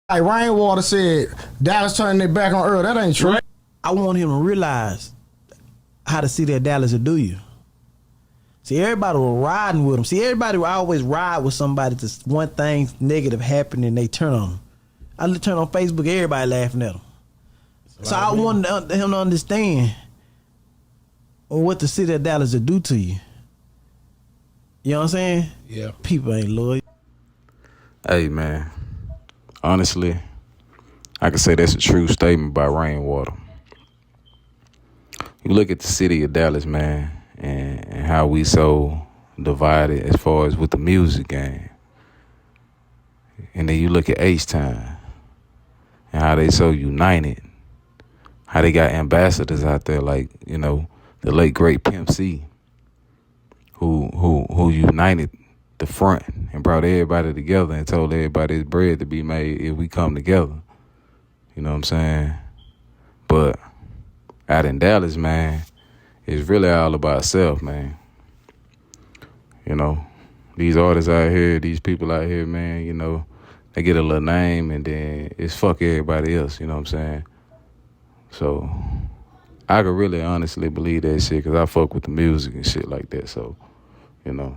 Like Rainwater said, Dallas turning their back on Earl. That ain't true. I want him to realize how the city of Dallas will do you. See, everybody was riding with him. See, everybody will always ride with somebody to one thing negative happen and they turn on him. I turn on Facebook, everybody laughing at him. So I wanted him to understand what the city of Dallas will do to you. You know what I'm saying? Yeah. People ain't loyal. Hey, man. Honestly, I can say that's a true statement by Rainwater. You look at the city of Dallas, man, and how we so divided as far as with the music game. And then you look at H-Time and how they so united. How they got ambassadors out there like, you know, the late great Pimp C, who united the front and brought everybody together and told everybody it's bread to be made if we come together. You know what I'm saying? But out in Dallas, man, it's really all about self, man. You know, these artists out here, these people out here, man, you know, they get a little name and then it's fuck everybody else, you know what I'm saying? So I could really honestly believe that shit because I fuck with the music and shit like that. So, you know,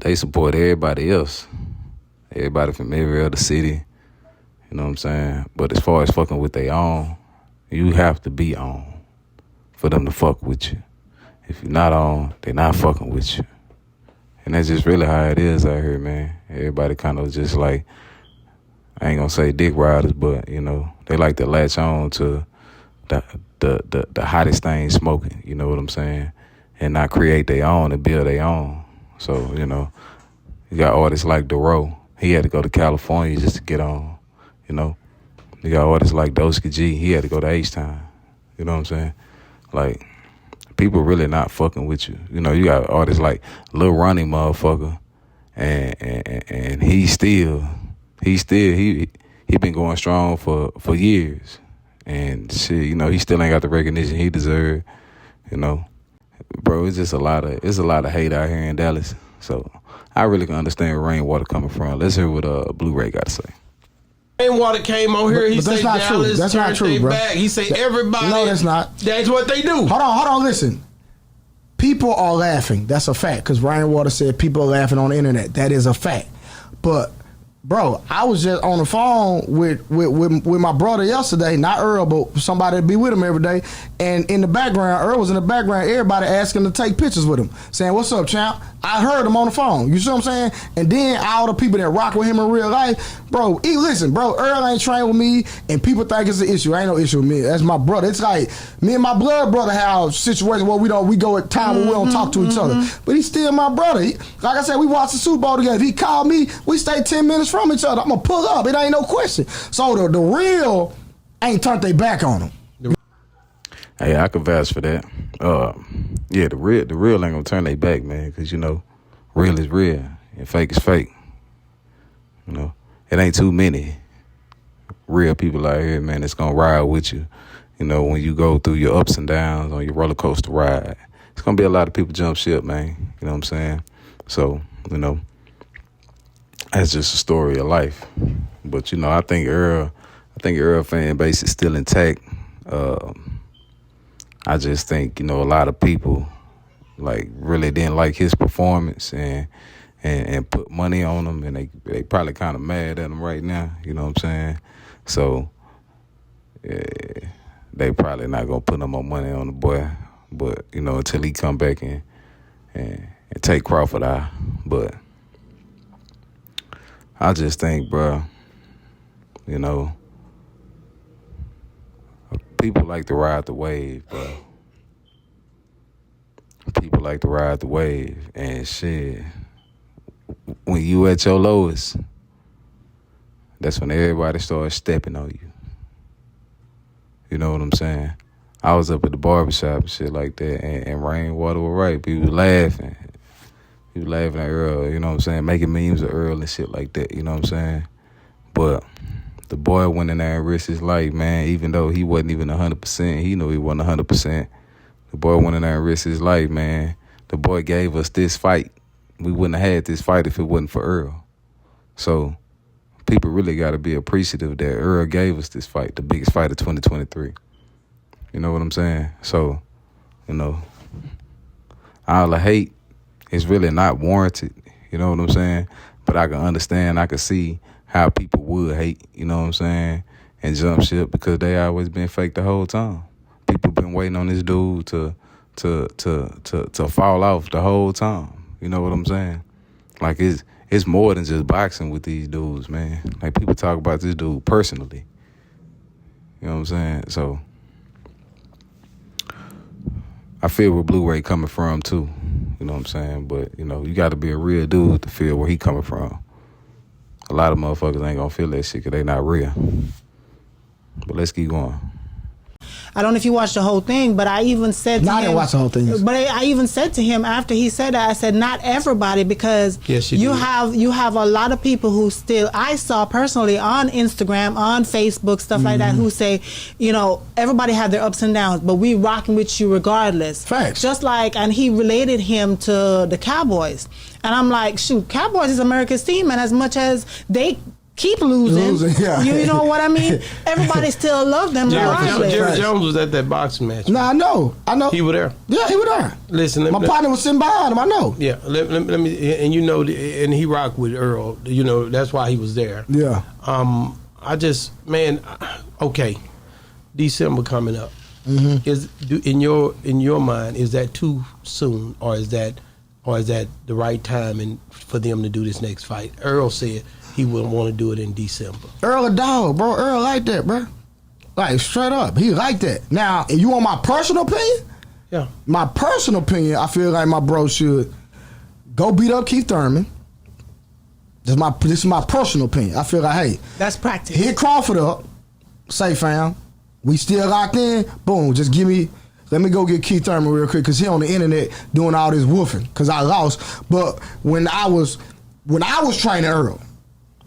they support everybody else. Everybody from every other city. You know what I'm saying? But as far as fucking with their own, you have to be on for them to fuck with you. If you're not on, they're not fucking with you. And that's just really how it is out here, man. Everybody kind of just like, I ain't gonna say dick riders, but, you know, they like to latch on to the hottest thing smoking, you know what I'm saying? And not create their own and build their own. So, you know, you got artists like Dero. He had to go to California just to get on, you know. You got artists like Doska G. He had to go to H-Time. You know what I'm saying? Like, people really not fucking with you. You know, you got artists like Lil Ronnie motherfucker. And he been going strong for years. And shit, you know, he still ain't got the recognition he deserved, you know. Bro, it's just a lot of hate out here in Dallas. So I really can understand where Rainwater coming from. Let's hear what Blu-ray got to say. Rainwater came on here. He said Dallas that's not true, bro. back. He said everybody. No, that's not. That's what they do. Hold on, listen. People are laughing. That's a fact. Because Rainwater said people are laughing on the internet. That is a fact. But bro, I was just on the phone with my brother yesterday, not Earl, but somebody that be with him every day. And in the background, Earl was in the background, everybody asking to take pictures with him, saying, "What's up, champ?" I heard him on the phone. You see what I'm saying? And then all the people that rock with him in real life, bro, listen, bro, Earl ain't trained with me, and people think it's an issue. Ain't no issue with me. That's my brother. It's like me and my blood brother have situations where we go at time where we don't talk to each other. But he's still my brother. Like I said, we watched the Super Bowl together. If he called me, we stay 10 minutes from each other. I'm gonna pull up. It ain't no question. So the real ain't turned their back on him. Hey, I could vouch for that. Yeah, the real ain't gonna turn their back, man, because, you know, real is real and fake is fake. You know, it ain't too many real people out here, man, that's gonna ride with you. You know, when you go through your ups and downs on your roller coaster ride, it's gonna be a lot of people jump ship, man. You know what I'm saying? So, you know, that's just a story of life. But, you know, I think Earl fan base is still intact. I just think, you know, a lot of people like really didn't like his performance and put money on him, and they probably kind of mad at him right now. You know what I'm saying? So they probably not gonna put no more money on the boy, but, you know, until he come back and take Crawford out. But I just think, bro, you know, people like to ride the wave, bro. People like to ride the wave, and shit, when you at your lowest, that's when everybody starts stepping on you. You know what I'm saying? I was up at the barbershop and shit like that, and Rainwater was right. People was laughing. He was laughing at Earl, you know what I'm saying? Making memes of Earl and shit like that, you know what I'm saying? But the boy went in there and risked his life, man, even though he wasn't even 100%. He knew he wasn't 100%. The boy went in there and risked his life, man. The boy gave us this fight. We wouldn't have had this fight if it wasn't for Earl. So people really got to be appreciative that Earl gave us this fight, the biggest fight of 2023. You know what I'm saying? So, all the hate is really not warranted. You know what I'm saying? But I can understand, I can see how people would hate, you know what I'm saying, and jump ship because they always been fake the whole time. People been waiting on this dude to fall off the whole time. You know what I'm saying? Like it's more than just boxing with these dudes, man. Like people talk about this dude personally. You know what I'm saying? So I feel where Blu-ray coming from too. You know what I'm saying? But, you got to be a real dude to feel where he coming from. A lot of motherfuckers ain't gonna feel that shit because they not real. But let's keep going. I don't know if you watched the whole thing, but I even said to him... I didn't watch the whole thing. But I even said to him after he said that, I said, not everybody, because yes, you have a lot of people who still... I saw personally on Instagram, on Facebook, stuff like that, who say, everybody have their ups and downs, but we rocking with you regardless. Facts. Just like, and he related him to the Cowboys. And I'm like, shoot, Cowboys is America's team, and as much as they... keep losing. Yeah. You know what I mean? Everybody still love them regardless. Jerry Jones was at that boxing match. Nah, I know. He was there. Yeah, he was there. Listen, my partner was sitting behind him. I know. Yeah, let me, and and he rocked with Earl. That's why he was there. Yeah. Okay, December coming up. Mm-hmm. In your mind, is that too soon, or is that the right time for them to do this next fight? Earl said he wouldn't want to do it in December. Earl a dog, bro. Earl like that, bro. Like, straight up. He like that. Now, if you want my personal opinion? Yeah. My personal opinion, I feel like my bro should go beat up Keith Thurman. This is my personal opinion. I feel like, hey. That's practice. Hit Crawford up. Say, fam, we still locked in. Boom, just let me go get Keith Thurman real quick because he on the internet doing all this woofing because I lost. But when I was training Earl,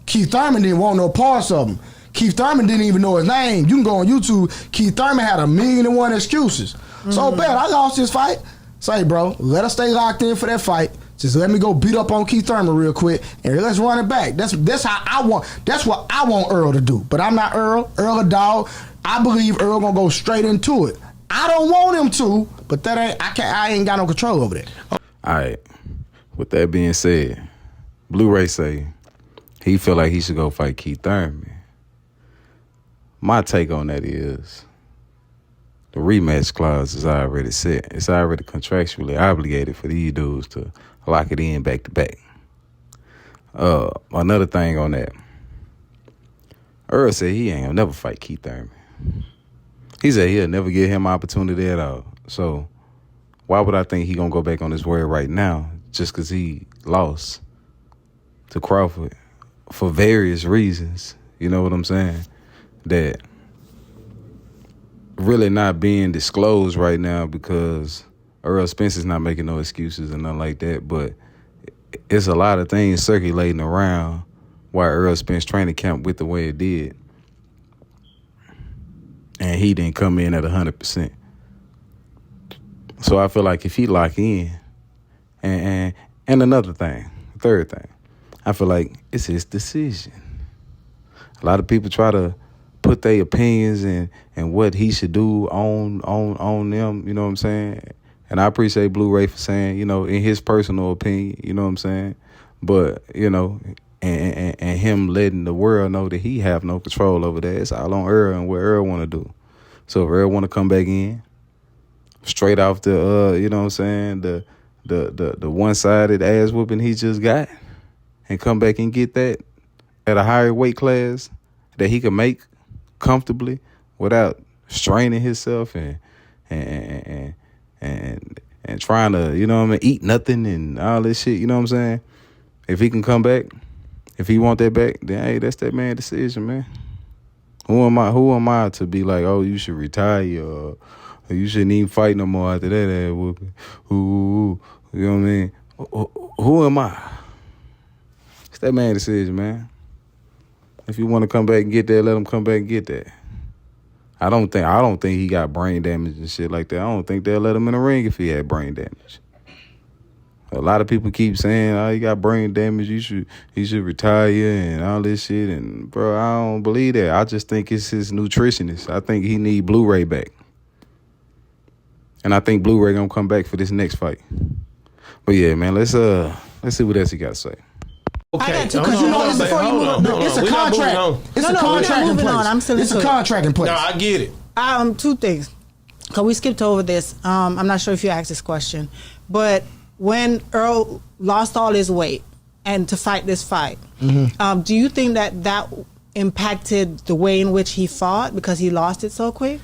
Keith Thurman didn't want no parts of him. Keith Thurman didn't even know his name. You can go on YouTube. Keith Thurman had 1,000,001 excuses. So bad, I lost this fight. Say, bro, let us stay locked in for that fight. Just let me go beat up on Keith Thurman real quick and let's run it back. That's how I want. That's what I want Earl to do. But I'm not Earl. Earl a dog. I believe Earl gonna go straight into it. I don't want him to, but I ain't got no control over that. All right. With that being said, Blu-ray say he feel like he should go fight Keith Thurman. My take on that is the rematch clause is already set. It's already contractually obligated for these dudes to lock it in back to back. Another thing on that, Earl said he ain't gonna never fight Keith Thurman. He said he'll never give him opportunity at all. So why would I think he gonna go back on his word right now just because he lost to Crawford for various reasons? You know what I'm saying? That really not being disclosed right now because Errol Spence is not making no excuses and nothing like that. But it's a lot of things circulating around why Errol Spence training camp went the way it did. And he didn't come in at 100%. So I feel like if he lock in, and another thing, third thing, I feel like it's his decision. A lot of people try to put their opinions and what he should do on them, you know what I'm saying? And I appreciate Blu-ray for saying, in his personal opinion, you know what I'm saying? But, and him letting the world know that he have no control over that. It's all on Earl and what Earl want to do. So if Earl want to come back in, straight off the, you know what I'm saying, the one-sided ass whooping he just got, and come back and get that at a higher weight class that he can make comfortably without straining himself and trying to, you know what I mean, eat nothing and all this shit, you know what I'm saying? If he can come back, if he want that back, then hey, that's that man's decision, man. Who am I to be like, oh, you should retire or you shouldn't even fight no more after that ass whooping? You know what I mean? Who am I? It's that man's decision, man. If you want to come back and get that, let him come back and get that. I don't think he got brain damage and shit like that. I don't think they'll let him in the ring if he had brain damage. A lot of people keep saying, "Oh, you got brain damage. You should retire and all this shit." And bro, I don't believe that. I just think it's his nutritionist. I think he need Blu-ray back, and I think Blu-ray gonna come back for this next fight. But yeah, man, let's see what else he got to say. Okay, I got to, because you know, before you move on, It's a contract. It's a contract in place. I'm still it's a contract in place. No, I get it. Two things. Because we skipped over this. I'm not sure if you asked this question. But when Errol lost all his weight and to fight this fight, do you think that impacted the way in which he fought because he lost it so quick?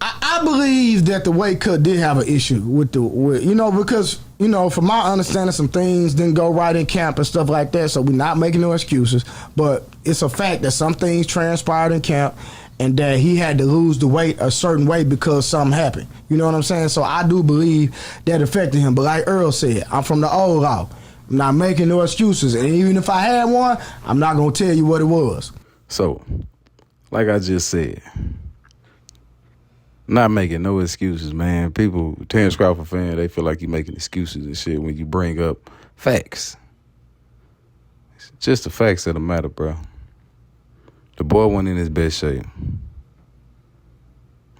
I believe that the weight cut did have an issue with because from my understanding, some things didn't go right in camp and stuff like that. So we're not making no excuses, but it's a fact that some things transpired in camp, and that he had to lose the weight a certain way because something happened. You know what I'm saying? So I do believe that affected him. But like Earl said, I'm from the old law. I'm not making no excuses, and even if I had one, I'm not gonna tell you what it was. So, like I just said. Not making no excuses, man. People, Terrence Crawford fan, they feel like you making excuses and shit when you bring up facts. It's just the facts of the matter, bro. The boy wasn't in his best shape.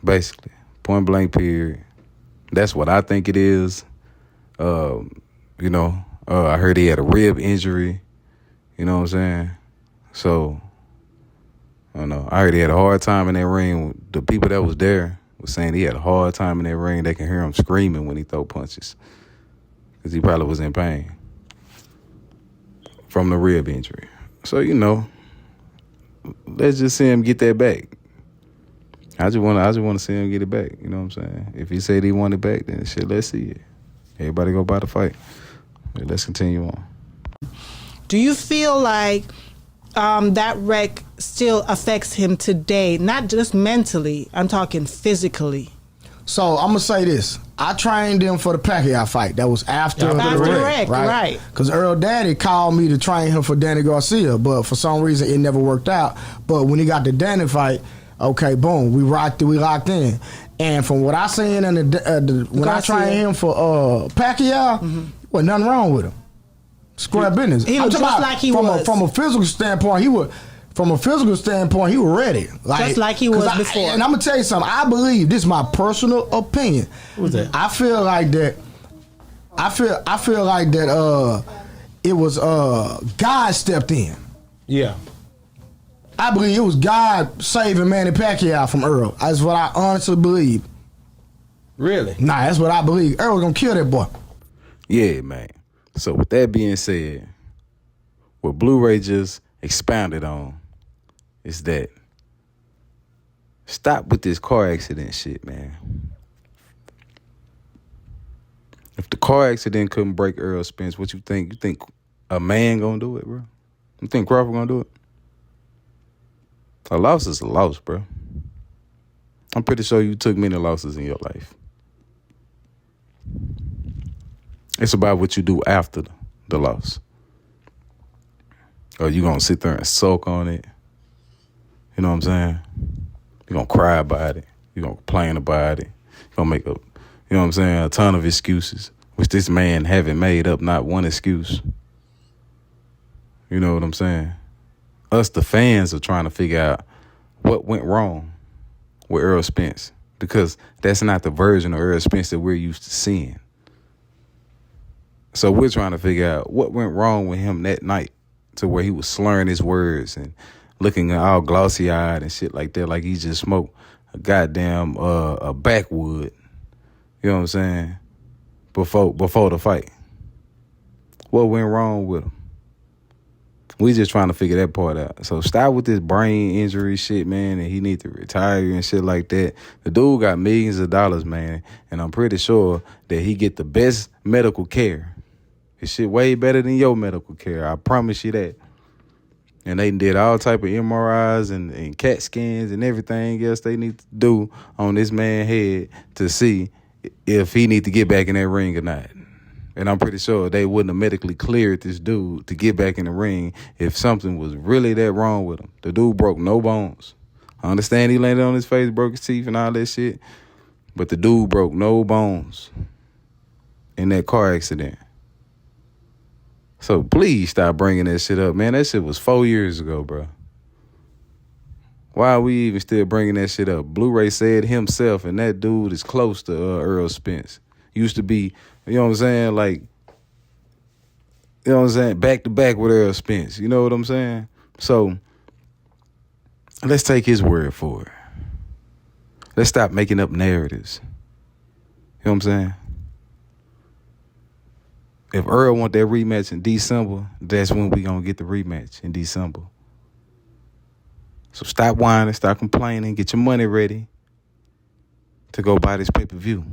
Basically. Point blank period. That's what I think it is. I heard he had a rib injury. You know what I'm saying? So, I don't know. I heard he had a hard time in that ring. The people that was there was saying he had a hard time in that ring. They can hear him screaming when he throw punches because he probably was in pain from the rib injury. So, let's just see him get that back. I just want to see him get it back. You know what I'm saying? If he said he wanted it back, then shit, let's see it. Everybody go by the fight. Let's continue on. Do you feel like that wreck still affects him today, not just mentally, I'm talking physically? So I'm gonna say this: I trained him for the Pacquiao fight. That was after the wreck, right? Because Earl Daddy called me to train him for Danny Garcia, but for some reason it never worked out. But when he got the Danny fight, okay, boom, we locked in. And from what I seen in when I trained him for Pacquiao, was nothing wrong with him. Square business. He was just like he was. From a physical standpoint, he was. From a physical standpoint, he was ready. Just like he was before. And I'm gonna tell you something. I believe this is my personal opinion. What's that? I feel like that. It was God stepped in. Yeah. I believe it was God saving Manny Pacquiao from Earl. That's what I honestly believe. Really? Nah, that's what I believe. Earl was gonna kill that boy. Yeah, man. So with that being said, what Blu-ray just expounded on is that stop with this car accident shit, man. If the car accident couldn't break Errol Spence, what you think? You think a man gonna do it, bro? You think Crawford gonna do it? A loss is a loss, bro. I'm pretty sure you took many losses in your life. It's about what you do after the loss. Or you gonna sit there and sulk on it. You know what I'm saying? You're gonna cry about it. You're gonna complain about it. You're gonna make a ton of excuses, which this man haven't made up not one excuse. You know what I'm saying? Us, the fans, are trying to figure out what went wrong with Errol Spence, because that's not the version of Errol Spence that we're used to seeing. So we're trying to figure out what went wrong with him that night to where he was slurring his words and looking all glossy-eyed and shit like that, like he just smoked a goddamn a backwood. You know what I'm saying? Before the fight. What went wrong with him? We just trying to figure that part out. So stop with this brain injury shit, man, and he need to retire and shit like that. The dude got millions of dollars, man, and I'm pretty sure that he get the best medical care. His shit way better than your medical care. I promise you that. And they did all type of MRIs and CAT scans and everything else they need to do on this man's head to see if he need to get back in that ring or not. And I'm pretty sure they wouldn't have medically cleared this dude to get back in the ring if something was really that wrong with him. The dude broke no bones. I understand he landed on his face, broke his teeth and all that shit, but the dude broke no bones in that car accident. So please stop bringing that shit up, man. That shit was 4 years ago, bro. Why are we even still bringing that shit up? Blu-ray said himself, and that dude is close to Errol Spence. Used to be, you know what I'm saying, like, you know what I'm saying, back to back with Errol Spence. You know what I'm saying? So let's take his word for it. Let's stop making up narratives. You know what I'm saying? If Earl want that rematch in December, that's when we gonna get the rematch in December. So stop whining, stop complaining, get your money ready to go buy this pay-per-view.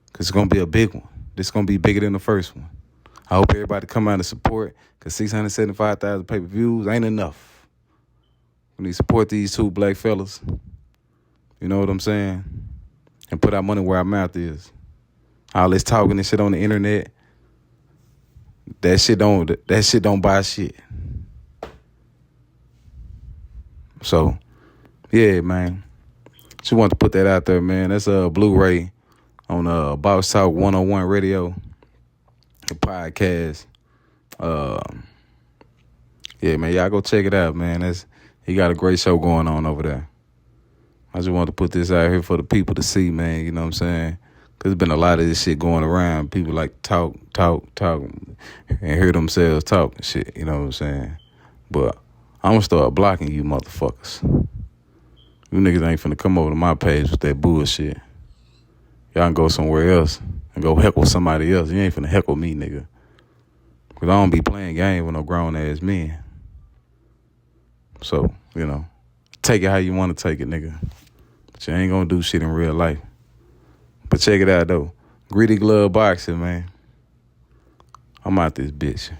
Because it's gonna be a big one. This is gonna be bigger than the first one. I hope everybody come out and support, because 675,000 pay-per-views ain't enough. We need to support these two black fellas. You know what I'm saying? And put our money where our mouth is. All this talking and shit on the internet, that shit don't buy shit. So, yeah, man. Just want to put that out there, man. That's a Blu-ray on Boss Talk 101 Radio, the podcast. Yeah, man, y'all go check it out, man. He got a great show going on over there. I just want to put this out here for the people to see, man. You know what I'm saying? Because there's been a lot of this shit going around. People like talk, and hear themselves talk and shit. You know what I'm saying? But I'm going to start blocking you motherfuckers. You niggas ain't finna come over to my page with that bullshit. Y'all can go somewhere else and go heckle somebody else. You ain't finna heckle me, nigga. Because I don't be playing games with no grown-ass men. So, you know, take it how you want to take it, nigga. But you ain't gonna do shit in real life. But check it out, though. Gritty Glove Boxing, man. I'm out this bitch.